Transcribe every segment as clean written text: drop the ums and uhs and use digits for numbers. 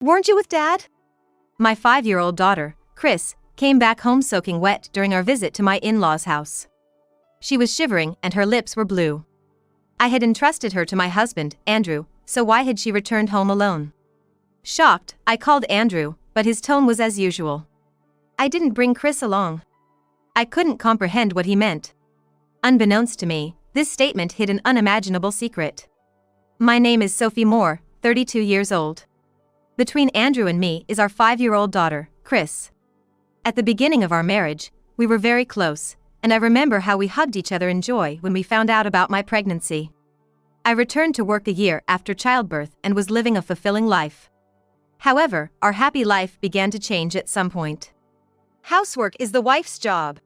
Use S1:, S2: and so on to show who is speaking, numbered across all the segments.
S1: Weren't you with Dad? My 5-year-old daughter, Chris, came back home soaking wet during our visit to my in-laws' house. She was shivering and her lips were blue. I had entrusted her to my husband, Andrew, so why had she returned home alone? Shocked, I called Andrew, but his tone was as usual. I didn't bring Chris along. I couldn't comprehend what he meant. Unbeknownst to me, this statement hid an unimaginable secret. My name is Sophie Moore, 32 years old. Between Andrew and me is our 5-year-old daughter, Chris. At the beginning of our marriage, we were very close, and I remember how we hugged each other in joy when we found out about my pregnancy. I returned to work a year after childbirth and was living a fulfilling life. However, our happy life began to change at some point. Housework is the wife's job.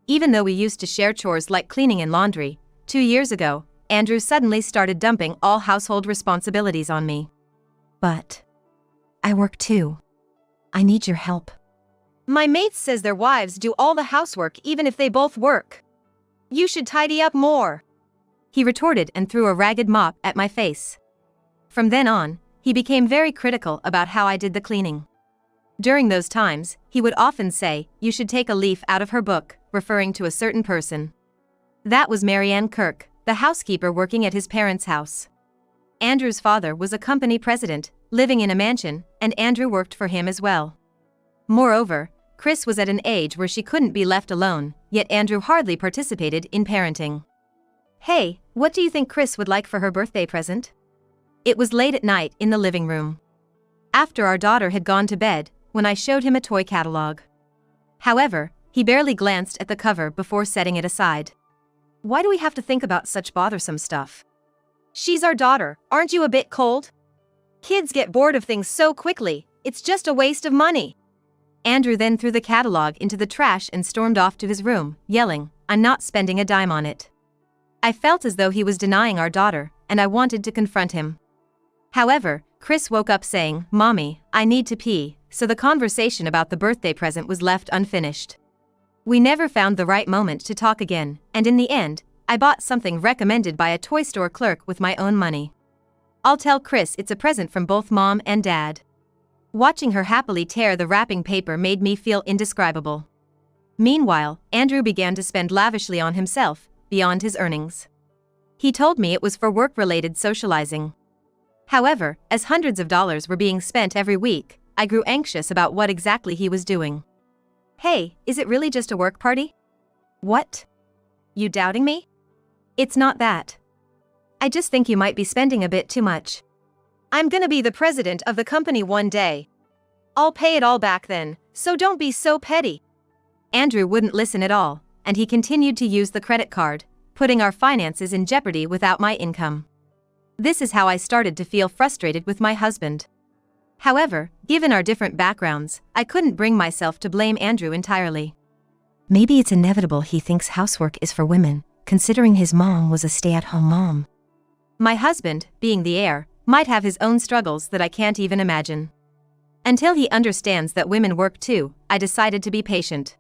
S1: Even though we used to share chores like cleaning and laundry, 2 years ago, Andrew suddenly started dumping all household responsibilities on me. But I work too. I need your help. My mates says their wives do all the housework even if they both work. You should tidy up more. He retorted and threw a ragged mop at my face. From then on, he became very critical about how I did the cleaning. During those times, he would often say, "You should take a leaf out of her book," referring to a certain person. That was Marianne Kirk, the housekeeper working at his parents' house. Andrew's father was a company president, living in a mansion, and Andrew worked for him as well. Moreover, Chris was at an age where she couldn't be left alone, yet Andrew hardly participated in parenting. "Hey, what do you think Chris would like for her birthday present?" It was late at night in the living room. After our daughter had gone to bed, when I showed him a toy catalog. However, he barely glanced at the cover before setting it aside. "Why do we have to think about such bothersome stuff? She's our daughter, aren't you a bit cold? Kids get bored of things so quickly, it's just a waste of money." Andrew then threw the catalog into the trash and stormed off to his room, yelling, "I'm not spending a dime on it." I felt as though he was denying our daughter, and I wanted to confront him. However, Chris woke up saying, "Mommy, I need to pee," so the conversation about the birthday present was left unfinished. We never found the right moment to talk again, and in the end, I bought something recommended by a toy store clerk with my own money. I'll tell Chris it's a present from both Mom and Dad. Watching her happily tear the wrapping paper made me feel indescribable. Meanwhile, Andrew began to spend lavishly on himself, beyond his earnings. He told me it was for work-related socializing. However, as hundreds of dollars were being spent every week, I grew anxious about what exactly he was doing. "Hey, is it really just a work party?" "What? You doubting me?" "It's not that. I just think you might be spending a bit too much. I'm gonna be the president of the company one day. I'll pay it all back then, so don't be so petty." Andrew wouldn't listen at all, and he continued to use the credit card, putting our finances in jeopardy without my income. This is how I started to feel frustrated with my husband. However, given our different backgrounds, I couldn't bring myself to blame Andrew entirely. Maybe it's inevitable he thinks housework is for women, considering his mom was a stay-at-home mom. My husband, being the heir, might have his own struggles that I can't even imagine. Until he understands that women work too, I decided to be patient.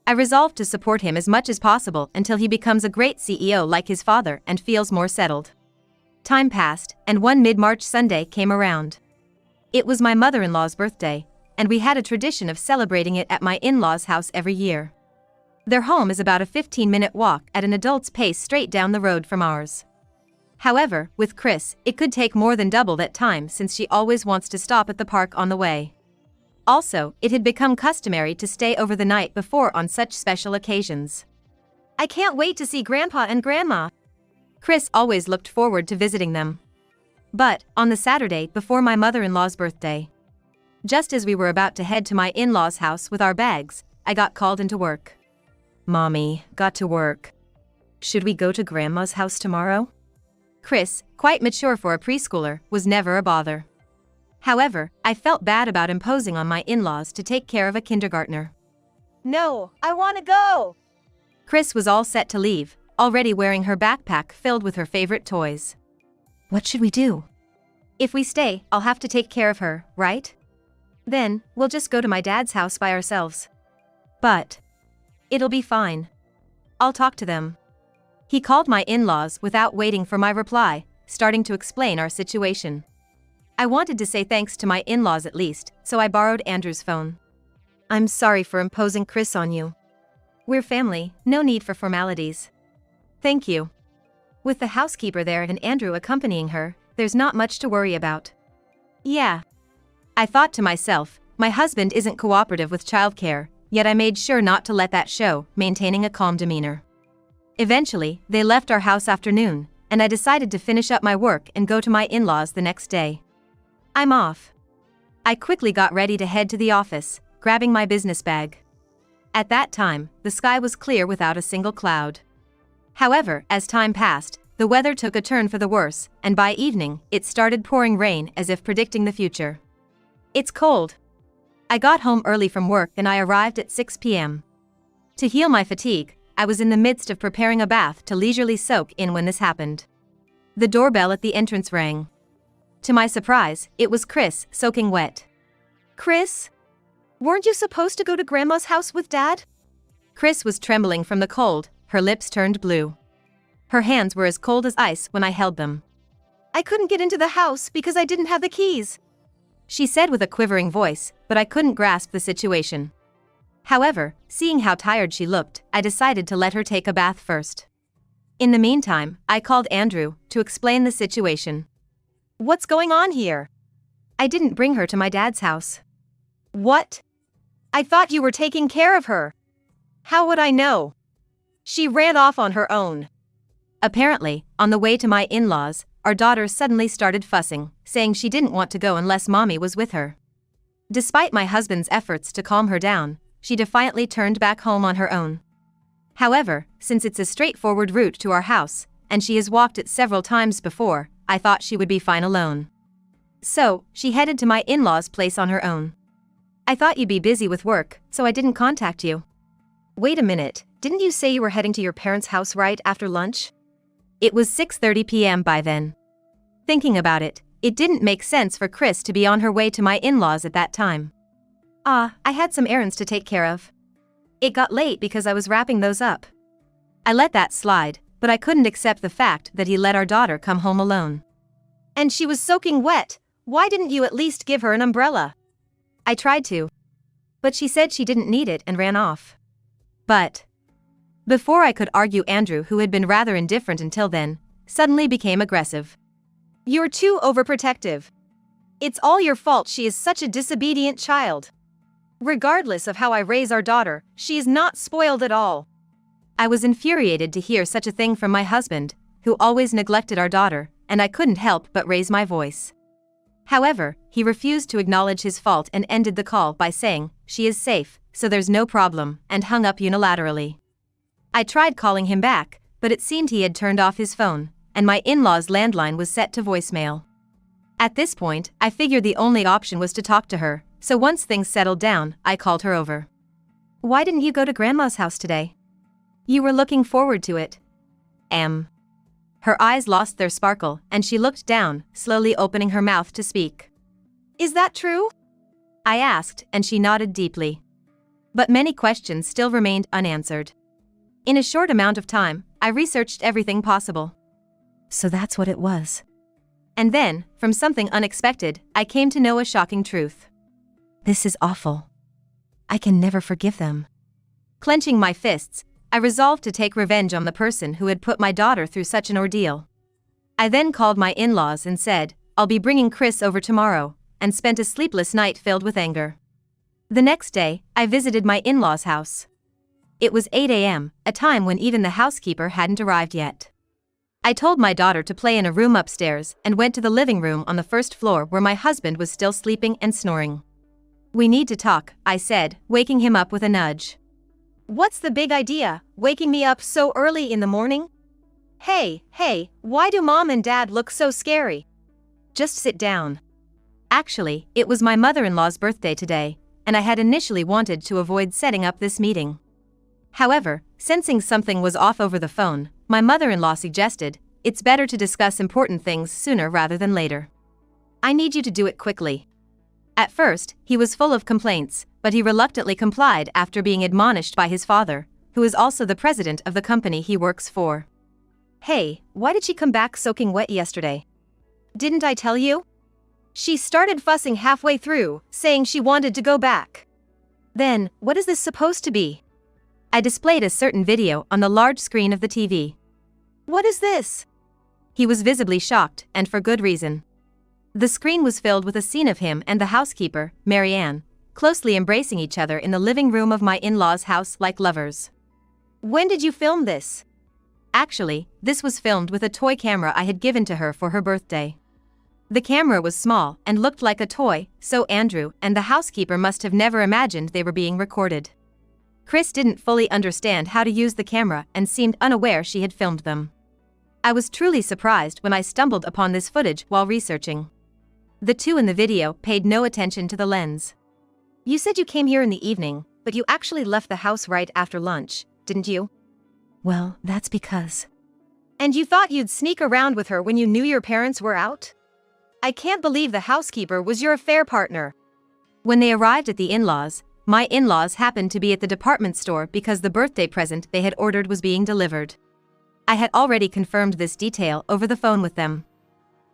S1: I resolved to support him as much as possible until he becomes a great CEO like his father and feels more settled. Time passed, and one mid-March Sunday came around. It was my mother-in-law's birthday, and we had a tradition of celebrating it at my in-laws' house every year. Their home is about a 15-minute walk at an adult's pace straight down the road from ours. However, with Chris, it could take more than double that time since she always wants to stop at the park on the way. Also, it had become customary to stay over the night before on such special occasions. "I can't wait to see Grandpa and Grandma." Chris always looked forward to visiting them. But, on the Saturday before my mother-in-law's birthday, just as we were about to head to my in-laws' house with our bags, I got called into work. "Mommy, got to work. Should we go to Grandma's house tomorrow?" Chris, quite mature for a preschooler, was never a bother. However, I felt bad about imposing on my in-laws to take care of a kindergartner. "No, I want to go!" Chris was all set to leave, already wearing her backpack filled with her favorite toys. "What should we do?" "If we stay, I'll have to take care of her, right? Then, we'll just go to my dad's house by ourselves." "But it'll be fine. I'll talk to them." He called my in-laws without waiting for my reply, starting to explain our situation. I wanted to say thanks to my in-laws at least, so I borrowed Andrew's phone. I'm sorry for imposing Chris on you. We're family, no need for formalities. Thank you. With the housekeeper there and Andrew accompanying her, there's not much to worry about. Yeah. I thought to myself, my husband isn't cooperative with childcare, yet I made sure not to let that show, maintaining a calm demeanor. Eventually, they left our house afternoon, and I decided to finish up my work and go to my in-laws the next day. I'm off. I quickly got ready to head to the office, grabbing my business bag. At that time, the sky was clear without a single cloud. However, as time passed, the weather took a turn for the worse, and by evening, it started pouring rain as if predicting the future. It's cold. I got home early from work and I arrived at 6 p.m. To heal my fatigue, I was in the midst of preparing a bath to leisurely soak in when this happened. The doorbell at the entrance rang. To my surprise, it was Chris, soaking wet. Chris? Weren't you supposed to go to Grandma's house with Dad? Chris was trembling from the cold, her lips turned blue. Her hands were as cold as ice when I held them. I couldn't get into the house because I didn't have the keys, she said with a quivering voice, but I couldn't grasp the situation. However, seeing how tired she looked, I decided to let her take a bath first. In the meantime, I called Andrew to explain the situation. What's going on here? I didn't bring her to my dad's house. What? I thought you were taking care of her. How would I know? She ran off on her own. Apparently, on the way to my in-laws, our daughter suddenly started fussing, saying she didn't want to go unless mommy was with her. Despite my husband's efforts to calm her down, she defiantly turned back home on her own. However, since it's a straightforward route to our house, and she has walked it several times before, I thought she would be fine alone. So, she headed to my in-laws' place on her own. I thought you'd be busy with work, so I didn't contact you. Wait a minute, didn't you say you were heading to your parents' house right after lunch? It was 6:30 p.m. by then. Thinking about it, it didn't make sense for Chris to be on her way to my in-laws at that time. I had some errands to take care of. It got late because I was wrapping those up. I let that slide, but I couldn't accept the fact that he let our daughter come home alone. And she was soaking wet, why didn't you at least give her an umbrella? I tried to. But she said she didn't need it and ran off. But before I could argue, Andrew, who had been rather indifferent until then, suddenly became aggressive. You're too overprotective. It's all your fault she is such a disobedient child. Regardless of how I raise our daughter, she is not spoiled at all. I was infuriated to hear such a thing from my husband, who always neglected our daughter, and I couldn't help but raise my voice. However, he refused to acknowledge his fault and ended the call by saying, "She is safe, so there's no problem," and hung up unilaterally. I tried calling him back, but it seemed he had turned off his phone, and my in-laws' landline was set to voicemail. At this point, I figured the only option was to talk to her, so once things settled down, I called her over. Why didn't you go to Grandma's house today? You were looking forward to it. Her eyes lost their sparkle, and she looked down, slowly opening her mouth to speak. Is that true? I asked, and she nodded deeply. But many questions still remained unanswered. In a short amount of time, I researched everything possible. So that's what it was. And then, from something unexpected, I came to know a shocking truth. This is awful. I can never forgive them. Clenching my fists, I resolved to take revenge on the person who had put my daughter through such an ordeal. I then called my in-laws and said, I'll be bringing Chris over tomorrow, and spent a sleepless night filled with anger. The next day, I visited my in-laws' house. It was 8 a.m., a time when even the housekeeper hadn't arrived yet. I told my daughter to play in a room upstairs and went to the living room on the first floor where my husband was still sleeping and snoring. We need to talk, I said, waking him up with a nudge. What's the big idea, waking me up so early in the morning? Hey, why do Mom and Dad look so scary? Just sit down. Actually, it was my mother-in-law's birthday today, and I had initially wanted to avoid setting up this meeting. However, sensing something was off over the phone, my mother-in-law suggested, it's better to discuss important things sooner rather than later. I need you to do it quickly. At first, he was full of complaints, but he reluctantly complied after being admonished by his father, who is also the president of the company he works for. Hey, why did she come back soaking wet yesterday? Didn't I tell you? She started fussing halfway through, saying she wanted to go back. Then, what is this supposed to be? I displayed a certain video on the large screen of the TV. What is this? He was visibly shocked, and for good reason. The screen was filled with a scene of him and the housekeeper, Marianne, closely embracing each other in the living room of my in-laws' house like lovers. When did you film this? Actually, this was filmed with a toy camera I had given to her for her birthday. The camera was small and looked like a toy, so Andrew and the housekeeper must have never imagined they were being recorded. Chris didn't fully understand how to use the camera and seemed unaware she had filmed them. I was truly surprised when I stumbled upon this footage while researching. The two in the video paid no attention to the lens. You said you came here in the evening, but you actually left the house right after lunch, didn't you? Well, that's because. And you thought you'd sneak around with her when you knew your parents were out? I can't believe the housekeeper was your affair partner. When they arrived at the in-laws, my in-laws happened to be at the department store because the birthday present they had ordered was being delivered. I had already confirmed this detail over the phone with them.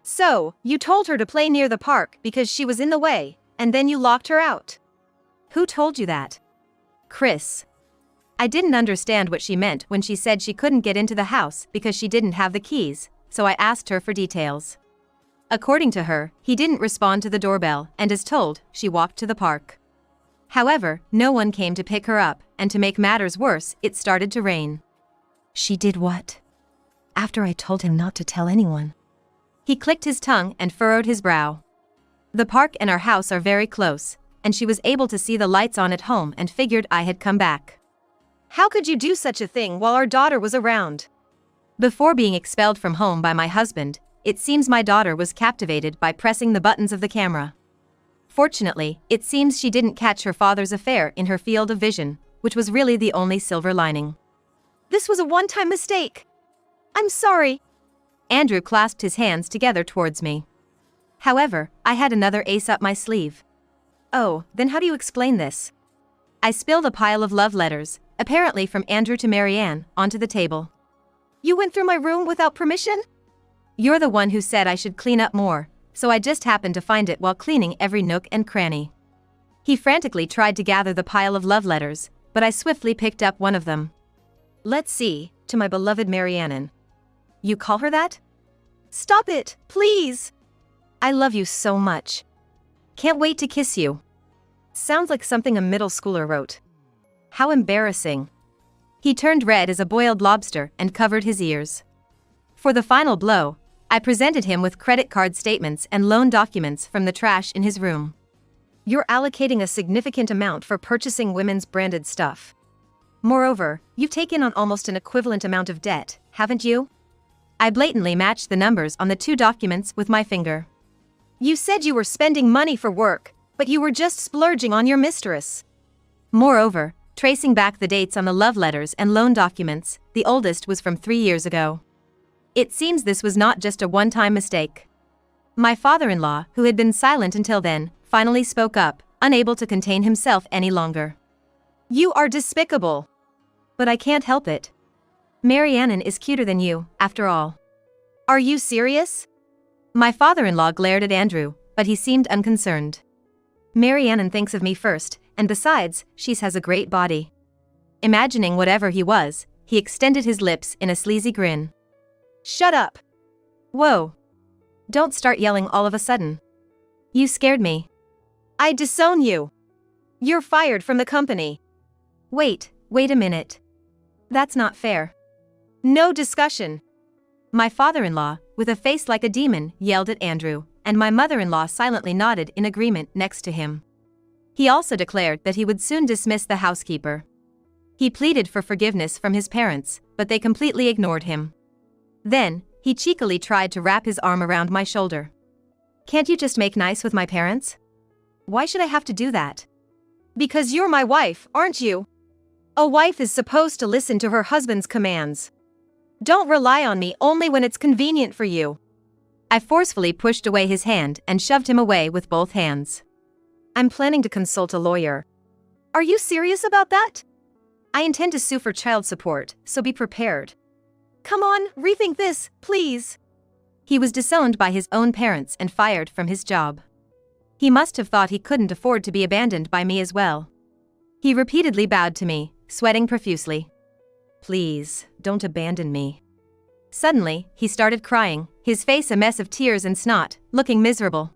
S1: So, you told her to play near the park because she was in the way, and then you locked her out. Who told you that? Chris. I didn't understand what she meant when she said she couldn't get into the house because she didn't have the keys, so I asked her for details. According to her, he didn't respond to the doorbell, and as told, she walked to the park. However, no one came to pick her up, and to make matters worse, it started to rain. She did what? After I told him not to tell anyone. He clicked his tongue and furrowed his brow. The park and our house are very close, and she was able to see the lights on at home and figured I had come back. How could you do such a thing while our daughter was around? Before being expelled from home by my husband, it seems my daughter was captivated by pressing the buttons of the camera. Fortunately, it seems she didn't catch her father's affair in her field of vision, which was really the only silver lining. This was a one-time mistake. I'm sorry. Andrew clasped his hands together towards me. However, I had another ace up my sleeve. Oh, then how do you explain this? I spilled a pile of love letters, apparently from Andrew to Marianne, onto the table. You went through my room without permission? You're the one who said I should clean up more, so I just happened to find it while cleaning every nook and cranny. He frantically tried to gather the pile of love letters, but I swiftly picked up one of them. Let's see, to my beloved Marianne. You call her that? Stop it, please! I love you so much. Can't wait to kiss you. Sounds like something a middle schooler wrote. How embarrassing. He turned red as a boiled lobster and covered his ears. For the final blow, I presented him with credit card statements and loan documents from the trash in his room. You're allocating a significant amount for purchasing women's branded stuff. Moreover, you've taken on almost an equivalent amount of debt, haven't you? I blatantly matched the numbers on the two documents with my finger. You said you were spending money for work, but you were just splurging on your mistress. Moreover, tracing back the dates on the love letters and loan documents, the oldest was from 3 years ago. It seems this was not just a one-time mistake. My father-in-law, who had been silent until then, finally spoke up, unable to contain himself any longer. You are despicable. But I can't help it. Marianne is cuter than you, after all. Are you serious? My father-in-law glared at Andrew, but he seemed unconcerned. Marianne thinks of me first, and besides, she has a great body. Imagining whatever he was, he extended his lips in a sleazy grin. Shut up. Whoa. Don't start yelling all of a sudden. You scared me. I disown you. You're fired from the company. Wait a minute. That's not fair. No discussion. My father-in-law, with a face like a demon, yelled at Andrew, and my mother-in-law silently nodded in agreement next to him. He also declared that he would soon dismiss the housekeeper. He pleaded for forgiveness from his parents, but they completely ignored him. Then, he cheekily tried to wrap his arm around my shoulder. Can't you just make nice with my parents? Why should I have to do that? Because you're my wife, aren't you? A wife is supposed to listen to her husband's commands. Don't rely on me only when it's convenient for you. I forcefully pushed away his hand and shoved him away with both hands. I'm planning to consult a lawyer. Are you serious about that? I intend to sue for child support, so be prepared. Come on, rethink this, please. He was disowned by his own parents and fired from his job. He must have thought he couldn't afford to be abandoned by me as well. He repeatedly bowed to me, sweating profusely. Please, don't abandon me. Suddenly, he started crying, his face a mess of tears and snot, looking miserable.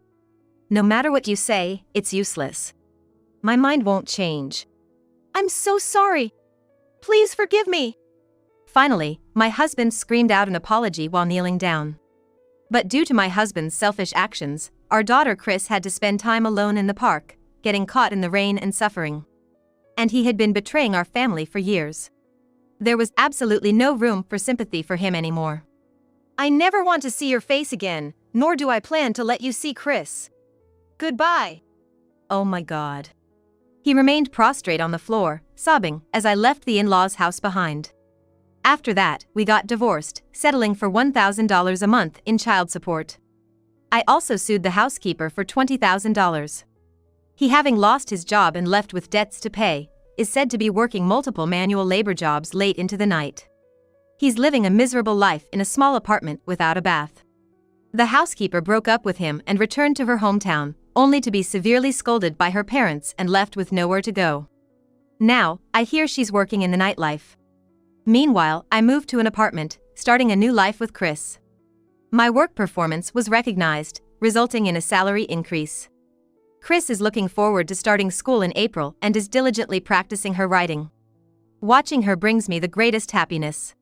S1: No matter what you say, it's useless. My mind won't change. I'm so sorry. Please forgive me. Finally, my husband screamed out an apology while kneeling down. But due to my husband's selfish actions, our daughter Chris had to spend time alone in the park, getting caught in the rain and suffering. And he had been betraying our family for years. There was absolutely no room for sympathy for him anymore. I never want to see your face again, nor do I plan to let you see Chris. Goodbye. Oh my God. He remained prostrate on the floor, sobbing, as I left the in-laws' house behind. After that, we got divorced, settling for $1,000 a month in child support. I also sued the housekeeper for $20,000. He, having lost his job and left with debts to pay, is said to be working multiple manual labor jobs late into the night. He's living a miserable life in a small apartment without a bath. The housekeeper broke up with him and returned to her hometown, only to be severely scolded by her parents and left with nowhere to go. Now, I hear she's working in the nightlife. Meanwhile, I moved to an apartment, starting a new life with Chris. My work performance was recognized, resulting in a salary increase. Chris is looking forward to starting school in April and is diligently practicing her writing. Watching her brings me the greatest happiness.